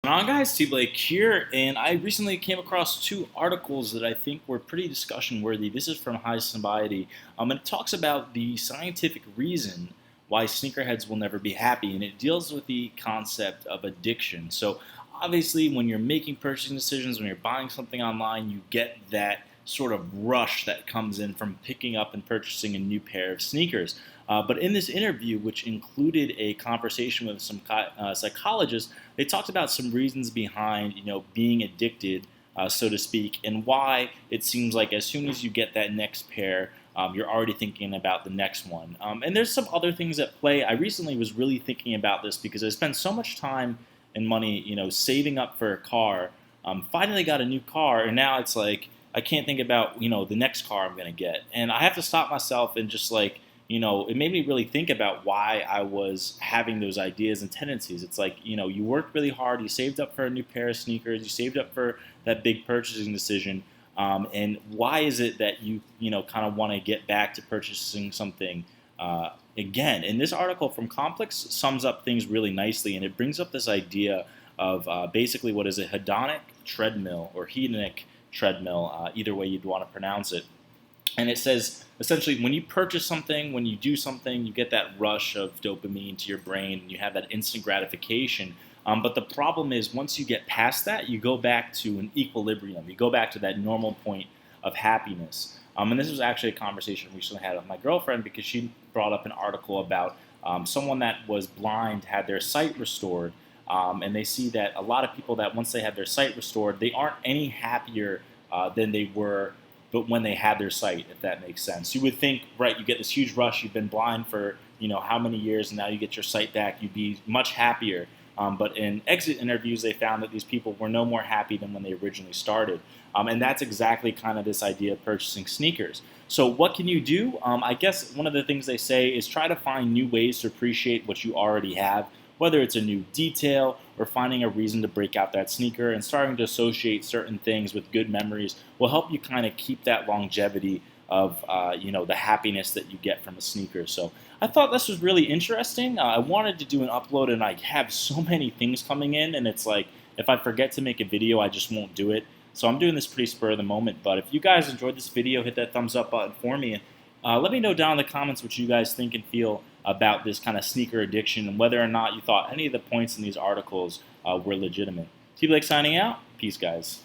Guys, T Blake here, and I recently came across two articles that I think were pretty discussion worthy. This is from High Society, and it talks about the scientific reason why sneakerheads will never be happy, and it deals with the concept of addiction. So, obviously, when you're making purchasing decisions, when you're buying something online, you get that sort of rush that comes in from picking up and purchasing a new pair of sneakers. But in this interview, which included a conversation with some psychologists, they talked about some reasons behind, being addicted, so to speak, and why it seems like as soon as you get that next pair, you're already thinking about the next one. And there's some other things at play. I recently was really thinking about this because I spent so much time and money, saving up for a car. Finally got a new car, and now it's like I can't think about, the next car I'm gonna get, and I have to stop myself and just like it made me really think about why I was having those ideas and tendencies. It's like, you worked really hard, you saved up for a new pair of sneakers, you saved up for that big purchasing decision, and why is it that you kind of want to get back to purchasing something again? And this article from Complex sums up things really nicely, and it brings up this idea of basically what is a hedonic treadmill or hedonic treadmill, either way you'd want to pronounce it. And it says essentially when you purchase something, when you do something, you get that rush of dopamine to your brain and you have that instant gratification. But the problem is once you get past that, you go back to an equilibrium. You go back to that normal point of happiness. And this was actually a conversation I recently had with my girlfriend because she brought up an article about someone that was blind had their sight restored. And they see that a lot of people that once they have their sight restored, they aren't any happier than they were but when they had their sight, if that makes sense. You would think, right, you get this huge rush, you've been blind for, how many years, and now you get your sight back, you'd be much happier. But in exit interviews, they found that these people were no more happy than when they originally started. And that's exactly kind of this idea of purchasing sneakers. So what can you do? I guess one of the things they say is try to find new ways to appreciate what you already have, whether it's a new detail or finding a reason to break out that sneaker and starting to associate certain things with good memories will help you kind of keep that longevity of the happiness that you get from a sneaker. So I thought this was really interesting. I wanted to do an upload and I have so many things coming in and it's like if I forget to make a video I just won't do it. So I'm doing this pretty spur of the moment. But if you guys enjoyed this video, hit that thumbs up button for me. Let me know down in the comments what you guys think and feel about this kind of sneaker addiction and whether or not you thought any of the points in these articles were legitimate. T Blake signing out. Peace, guys.